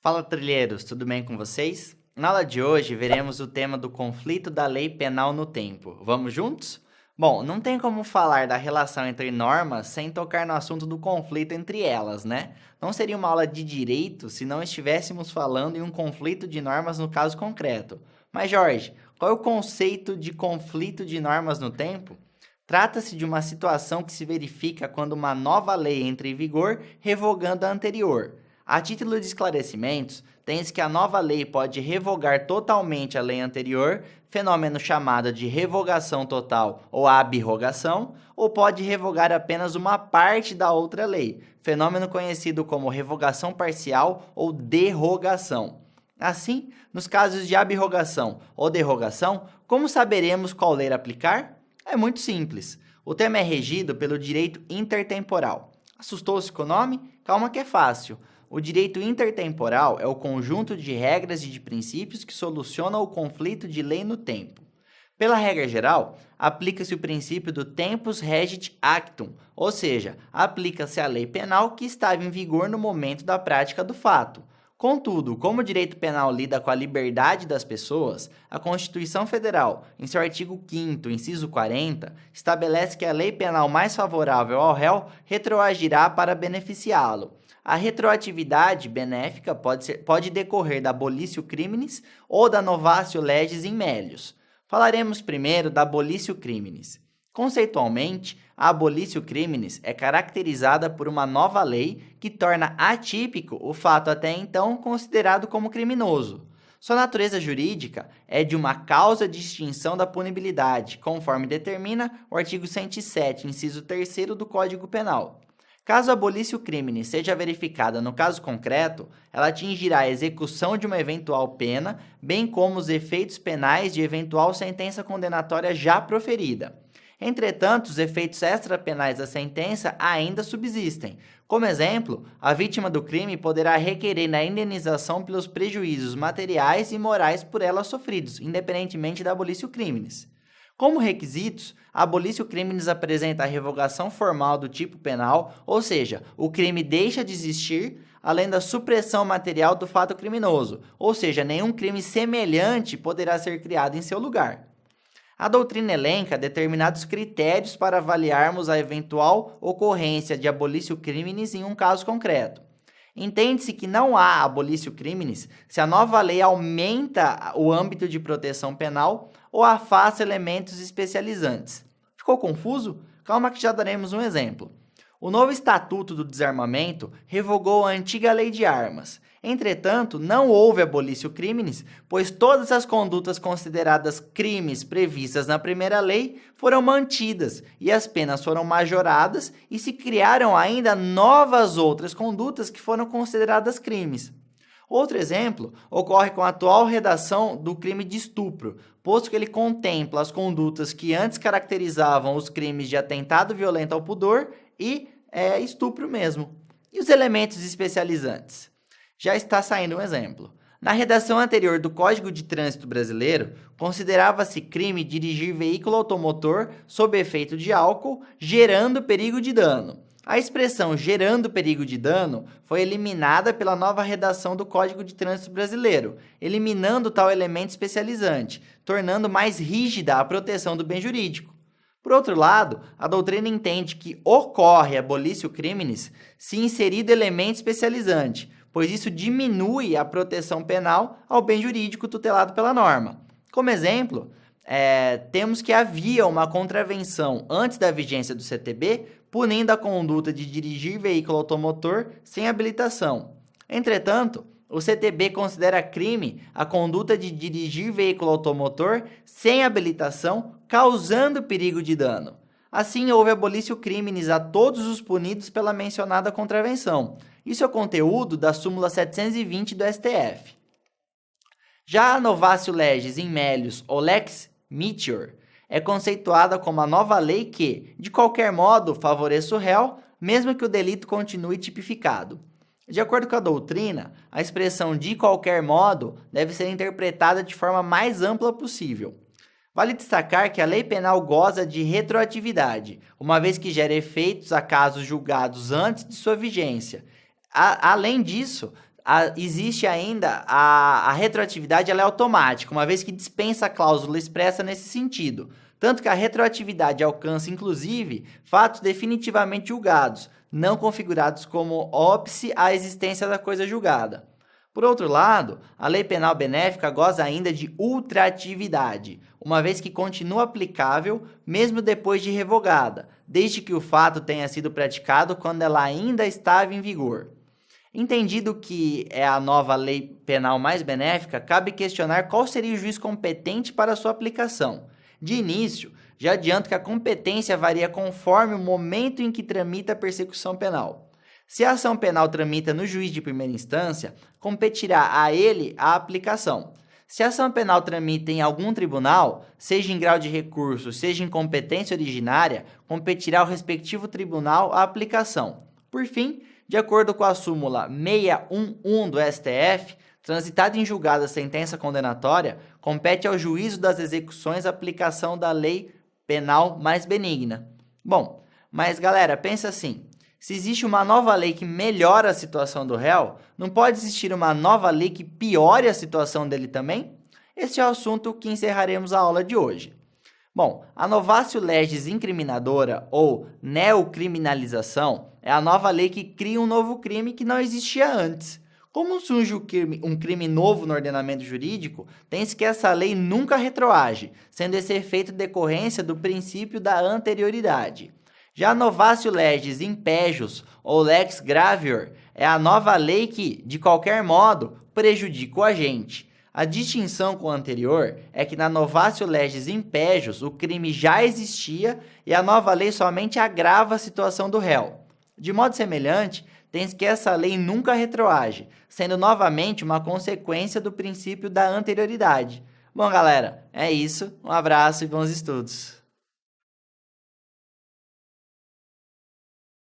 Fala, trilheiros, tudo bem com vocês? Na aula de hoje, veremos o tema do conflito da lei penal no tempo. Vamos juntos? Bom, não tem como falar da relação entre normas sem tocar no assunto do conflito entre elas, né? Não seria uma aula de direito se não estivéssemos falando em um conflito de normas no caso concreto. Mas, Jorge, qual é o conceito de conflito de normas no tempo? Trata-se de uma situação que se verifica quando uma nova lei entra em vigor, revogando a anterior. A título de esclarecimentos, tem-se que a nova lei pode revogar totalmente a lei anterior, fenômeno chamado de revogação total ou abrrogação, ou pode revogar apenas uma parte da outra lei, fenômeno conhecido como revogação parcial ou derrogação. Assim, nos casos de abrrogação ou derrogação, como saberemos qual lei aplicar? É muito simples. O tema é regido pelo direito intertemporal. Assustou-se com o nome? Calma que é fácil. O direito intertemporal é o conjunto de regras e de princípios que soluciona o conflito de lei no tempo. Pela regra geral, aplica-se o princípio do tempus regit actum, ou seja, aplica-se a lei penal que estava em vigor no momento da prática do fato. Contudo, como o direito penal lida com a liberdade das pessoas, a Constituição Federal, em seu artigo 5º, inciso 40, estabelece que a lei penal mais favorável ao réu retroagirá para beneficiá-lo. A retroatividade benéfica pode decorrer da abolitio criminis ou da novatio legis in melius. Falaremos primeiro da abolitio criminis. Conceitualmente, a abolitio criminis é caracterizada por uma nova lei que torna atípico o fato até então considerado como criminoso. Sua natureza jurídica é de uma causa de extinção da punibilidade, conforme determina o artigo 107, inciso 3º do Código Penal. Caso a abolitio criminis seja verificada no caso concreto, ela atingirá a execução de uma eventual pena, bem como os efeitos penais de eventual sentença condenatória já proferida. Entretanto, os efeitos extrapenais da sentença ainda subsistem. Como exemplo, a vítima do crime poderá requerer na indenização pelos prejuízos materiais e morais por ela sofridos, independentemente da abolitio criminis. Como requisitos, a abolitio criminis apresenta a revogação formal do tipo penal, ou seja, o crime deixa de existir, além da supressão material do fato criminoso, ou seja, nenhum crime semelhante poderá ser criado em seu lugar. A doutrina elenca determinados critérios para avaliarmos a eventual ocorrência de abolitio criminis em um caso concreto. Entende-se que não há abolitio criminis se a nova lei aumenta o âmbito de proteção penal ou afasta elementos especializantes. Ficou confuso? Calma que já daremos um exemplo. O novo Estatuto do Desarmamento revogou a antiga Lei de Armas. Entretanto, não houve abolitio criminis, pois todas as condutas consideradas crimes previstas na primeira lei foram mantidas e as penas foram majoradas e se criaram ainda novas outras condutas que foram consideradas crimes. Outro exemplo ocorre com a atual redação do crime de estupro, posto que ele contempla as condutas que antes caracterizavam os crimes de atentado violento ao pudor e estupro mesmo. E os elementos especializantes? Já está saindo um exemplo. Na redação anterior do Código de Trânsito Brasileiro, considerava-se crime dirigir veículo automotor sob efeito de álcool, gerando perigo de dano. A expressão gerando perigo de dano foi eliminada pela nova redação do Código de Trânsito Brasileiro, eliminando tal elemento especializante, tornando mais rígida a proteção do bem jurídico. Por outro lado, a doutrina entende que ocorre abolitio criminis se inserido elemento especializante, pois isso diminui a proteção penal ao bem jurídico tutelado pela norma. Como exemplo, temos que havia uma contravenção antes da vigência do CTB, punindo a conduta de dirigir veículo automotor sem habilitação. Entretanto, o CTB considera crime a conduta de dirigir veículo automotor sem habilitação, causando perigo de dano. Assim, houve abolitio criminis a todos os punidos pela mencionada contravenção. Isso é o conteúdo da súmula 720 do STF. Já a novatio legis in melius ou lex meteor é conceituada como a nova lei que, de qualquer modo, favoreça o réu, mesmo que o delito continue tipificado. De acordo com a doutrina, a expressão de qualquer modo deve ser interpretada de forma mais ampla possível. Vale destacar que a lei penal goza de retroatividade, uma vez que gera efeitos a casos julgados antes de sua vigência. Além disso, existe ainda a retroatividade, ela é automática, uma vez que dispensa a cláusula expressa nesse sentido. Tanto que a retroatividade alcança, inclusive, fatos definitivamente julgados, não configurados como óbice à existência da coisa julgada. Por outro lado, a lei penal benéfica goza ainda de ultratividade, uma vez que continua aplicável mesmo depois de revogada, desde que o fato tenha sido praticado quando ela ainda estava em vigor. Entendido que é a nova lei penal mais benéfica, cabe questionar qual seria o juiz competente para sua aplicação. De início, já adianto que a competência varia conforme o momento em que tramita a persecução penal. Se a ação penal tramita no juiz de primeira instância, competirá a ele a aplicação. Se a ação penal tramita em algum tribunal, seja em grau de recurso, seja em competência originária, competirá ao respectivo tribunal a aplicação. Por fim, de acordo com a súmula 611 do STF, transitada em julgado a sentença condenatória, compete ao juízo das execuções a aplicação da lei penal mais benigna. Bom, mas galera, pensa assim, se existe uma nova lei que melhora a situação do réu, não pode existir uma nova lei que piore a situação dele também? Esse é o assunto que encerraremos a aula de hoje. Bom, a novatio legis incriminadora ou neocriminalização é a nova lei que cria um novo crime que não existia antes. Como surge um crime novo no ordenamento jurídico, tem-se que essa lei nunca retroage, sendo esse efeito decorrência do princípio da anterioridade. Já a novatio legis impejus ou lex gravior é a nova lei que, de qualquer modo, prejudica o agente. A distinção com o anterior é que na novatio legis impejus o crime já existia e a nova lei somente agrava a situação do réu. De modo semelhante, tem-se que essa lei nunca retroage, sendo novamente uma consequência do princípio da anterioridade. Bom, galera, é isso. Um abraço e bons estudos.